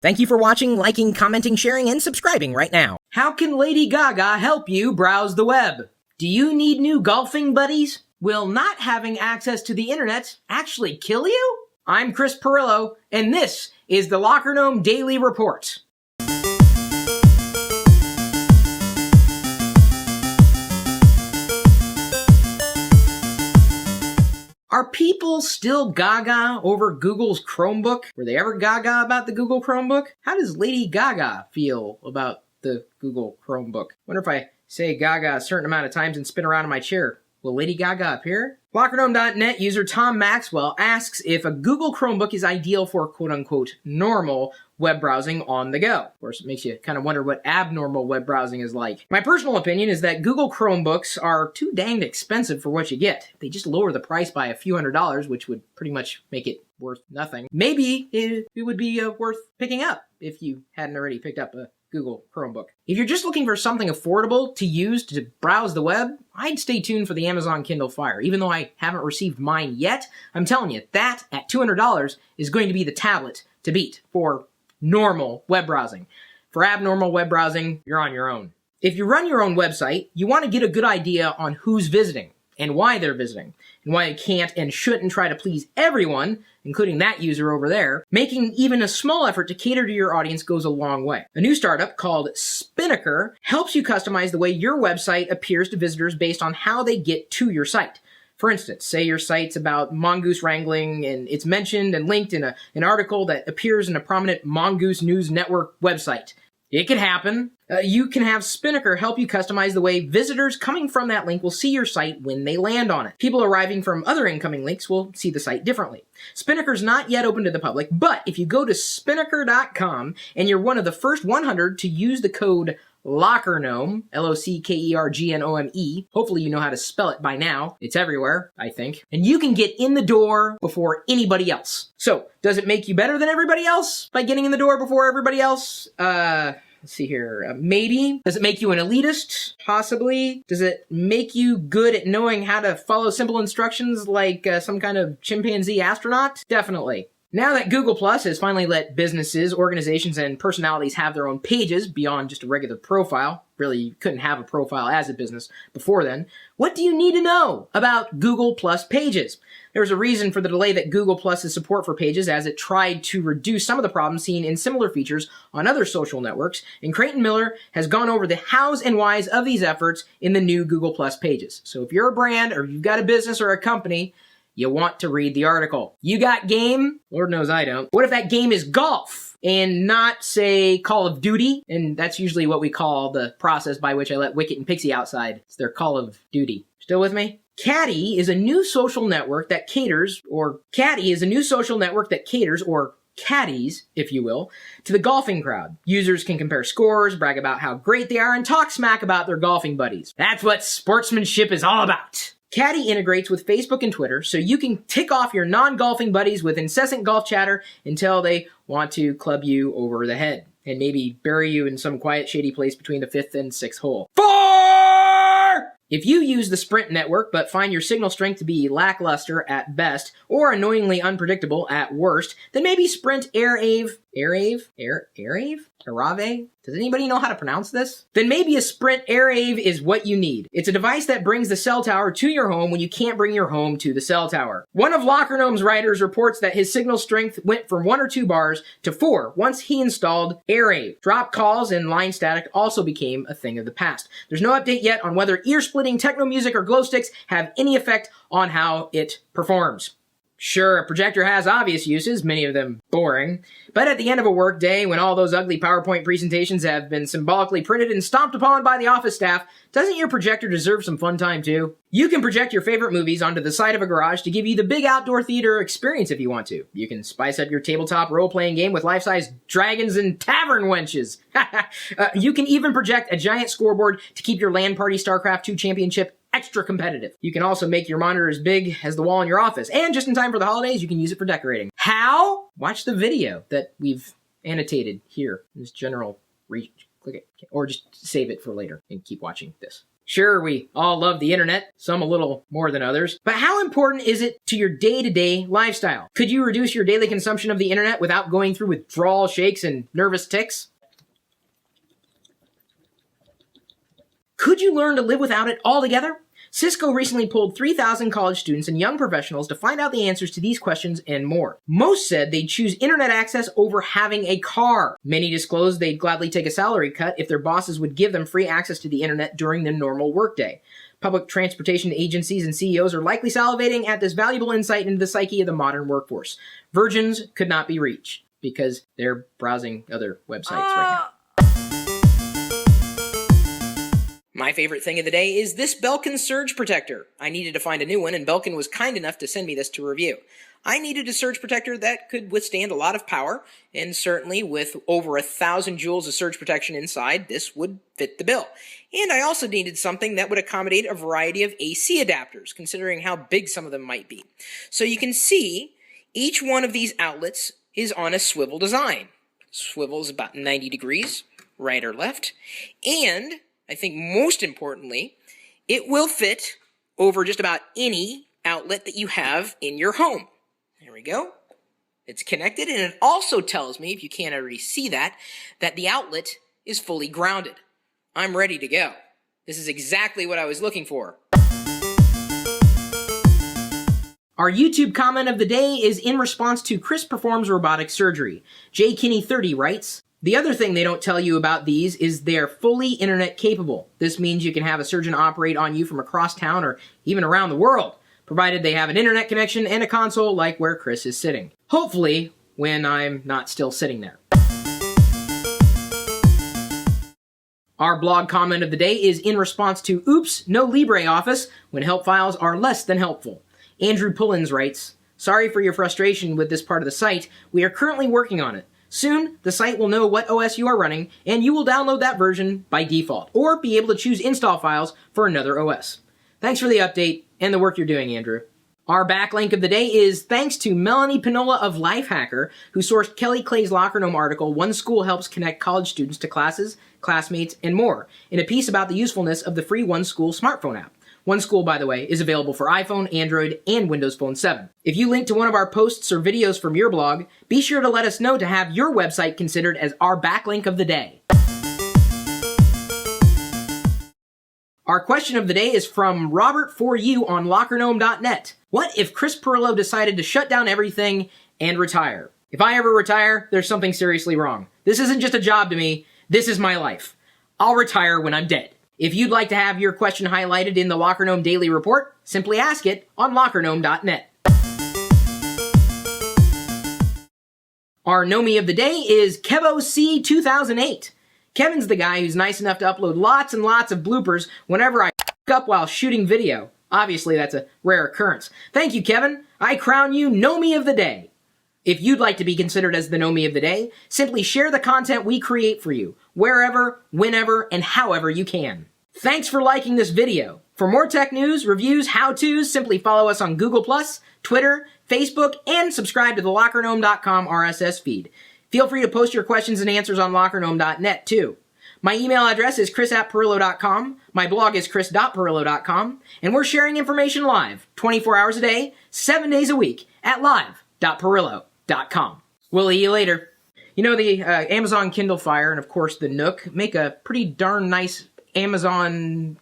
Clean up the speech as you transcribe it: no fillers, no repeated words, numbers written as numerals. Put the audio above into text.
Thank you for watching, liking, commenting, sharing, and subscribing right now. How can Lady Gaga help you browse the web? Do you need new golfing buddies? Will not having access to the internet actually kill you? I'm Chris Perillo, and this is the Locker Gnome Daily Report. Are people still gaga over Google's Chromebook? Were they ever gaga about the Google Chromebook? How does Lady Gaga feel about the Google Chromebook? Wonder if I say Gaga a certain amount of times and spin around in my chair, will Lady Gaga appear? LockerGnome.net user Tom Maxwell asks if a Google Chromebook is ideal for quote-unquote normal web browsing on the go. Of course, it makes you kind of wonder what abnormal web browsing is like. My personal opinion is that Google Chromebooks are too danged expensive for what you get. They just lower the price by a few $100s, which would pretty much make it worth nothing. Maybe it would be worth picking up if you hadn't already picked up a Google Chromebook. If you're just looking for something affordable to use to browse the web, I'd stay tuned for the Amazon Kindle Fire. Even though I haven't received mine yet, I'm telling you, that at $200 is going to be the tablet to beat for normal web browsing. For abnormal web browsing, you're on your own. If you run your own website, you want to get a good idea on who's visiting and why they're visiting, and why you can't and shouldn't try to please everyone, including that user over there. Making even a small effort to cater to your audience goes a long way. A new startup called Spinnaker helps you customize the way your website appears to visitors based on how they get to your site. For instance, say your site's about mongoose wrangling and it's mentioned and linked in an article that appears in a prominent Mongoose News Network website. It could happen. You can have Spinnaker help you customize the way visitors coming from that link will see your site when they land on it. People arriving from other incoming links will see the site differently. Spinnaker's not yet open to the public, but if you go to spinnaker.com and you're one of the first 100 to use the code LOCKERGNOME, LOCKERGNOME, hopefully you know how to spell it by now. It's everywhere, I think. And you can get in the door before anybody else. So, does it make you better than everybody else by getting in the door before everybody else? Let's see here. Maybe. Does it make you an elitist? Possibly. Does it make you good at knowing how to follow simple instructions like some kind of chimpanzee astronaut? Definitely. Now that Google Plus has finally let businesses, organizations, and personalities have their own pages beyond just a regular profile, really you couldn't have a profile as a business before then, what do you need to know about Google Plus pages? There's a reason for the delay that Google Plus's support for pages as it tried to reduce some of the problems seen in similar features on other social networks, and Creighton Miller has gone over the hows and whys of these efforts in the new Google Plus pages. So if you're a brand or you've got a business or a company, you want to read the article. You got game? Lord knows I don't. What if that game is golf and not, say, Call of Duty? And that's usually what we call the process by which I let Wicket and Pixie outside. It's their Call of Duty. Still with me? Cadee is a new social network that caters, or caddies, if you will, to the golfing crowd. Users can compare scores, brag about how great they are, and talk smack about their golfing buddies. That's what sportsmanship is all about. Cadee integrates with Facebook and Twitter, so you can tick off your non-golfing buddies with incessant golf chatter until they want to club you over the head and maybe bury you in some quiet, shady place between the 5th and 6th hole. 4! If you use the Sprint network but find your signal strength to be lackluster at best or annoyingly unpredictable at worst, then maybe Sprint AIRAVE? Does anybody know how to pronounce this? Then maybe a Sprint AIRAVE is what you need. It's a device that brings the cell tower to your home when you can't bring your home to the cell tower. One of Locker Gnome's writers reports that his signal strength went from 1 or 2 bars to 4 once he installed AIRAVE. Drop calls and line static also became a thing of the past. There's no update yet on whether ear-splitting techno music or glow sticks have any effect on how it performs. Sure, a projector has obvious uses, many of them boring, but at the end of a work day, when all those ugly PowerPoint presentations have been symbolically printed and stomped upon by the office staff, doesn't your projector deserve some fun time too? You can project your favorite movies onto the side of a garage to give you the big outdoor theater experience if you want to. You can spice up your tabletop role-playing game with life-size dragons and tavern wenches. You can even project a giant scoreboard to keep your LAN party StarCraft 2 championship extra competitive. You can also make your monitor as big as the wall in your office, and just in time for the holidays, you can use it for decorating. How? Watch the video that we've annotated here in this general reach. Click it, or just save it for later and keep watching this. Sure, we all love the internet, some a little more than others, but how important is it to your day-to-day lifestyle? Could you reduce your daily consumption of the internet without going through withdrawal shakes and nervous tics? Could you learn to live without it altogether? Cisco recently polled 3,000 college students and young professionals to find out the answers to these questions and more. Most said they'd choose internet access over having a car. Many disclosed they'd gladly take a salary cut if their bosses would give them free access to the internet during their normal workday. Public transportation agencies and CEOs are likely salivating at this valuable insight into the psyche of the modern workforce. Virgins could not be reached because they're browsing other websites right now. My favorite thing of the day is this Belkin surge protector. I needed to find a new one, and Belkin was kind enough to send me this to review. I needed a surge protector that could withstand a lot of power, and certainly with over 1,000 joules of surge protection inside, this would fit the bill. And I also needed something that would accommodate a variety of AC adapters, considering how big some of them might be. So you can see each one of these outlets is on a swivel design. Swivel is about 90 degrees, right or left, and I think most importantly, it will fit over just about any outlet that you have in your home. There we go. It's connected, and it also tells me, if you can't already see that the outlet is fully grounded. I'm ready to go. This is exactly what I was looking for. Our YouTube comment of the day is in response to Chris Performs Robotic Surgery. J. Kinney 30 writes, "The other thing they don't tell you about these is they're fully internet capable. This means you can have a surgeon operate on you from across town or even around the world, provided they have an internet connection and a console like where Chris is sitting. Hopefully, when I'm not still sitting there." Our blog comment of the day is in response to "Oops, no LibreOffice when help files are less than helpful." Andrew Pullins writes, "Sorry for your frustration with this part of the site. We are currently working on it. Soon, the site will know what OS you are running, and you will download that version by default, or be able to choose install files for another OS. Thanks for the update and the work you're doing, Andrew." Our backlink of the day is thanks to Melanie Pinola of Lifehacker, who sourced Kelly Clay's Locker Gnome article, "One School Helps Connect College Students to Classes, Classmates, and More," in a piece about the usefulness of the free One School smartphone app. One School, by the way, is available for iPhone, Android, and Windows Phone 7. If you link to one of our posts or videos from your blog, be sure to let us know to have your website considered as our backlink of the day. Our question of the day is from Robert for you on LockerGnome.net. What if Chris Pirillo decided to shut down everything and retire? If I ever retire, there's something seriously wrong. This isn't just a job to me. This is my life. I'll retire when I'm dead. If you'd like to have your question highlighted in the Locker Gnome Daily Report, simply ask it on LockerGnome.net. Our Gnomie of the day is KevoC2008. Kevin's the guy who's nice enough to upload lots and lots of bloopers whenever I f*** up while shooting video. Obviously, that's a rare occurrence. Thank you, Kevin. I crown you Gnomie of the Day. If you'd like to be considered as the Gnomie of the Day, simply share the content we create for you, wherever, whenever, and however you can. Thanks for liking this video. For more tech news, reviews, how-tos, simply follow us on Google+, Twitter, Facebook, and subscribe to the LockerGnome.com RSS feed. Feel free to post your questions and answers on LockerGnome.net, too. My email address is chris@pirillo.com, my blog is chris.pirillo.com, and we're sharing information live, 24 hours a day, 7 days a week, at live.pirillo.com. We'll see you later. You know, the Amazon Kindle Fire and, of course, the Nook make a pretty darn nice Amazon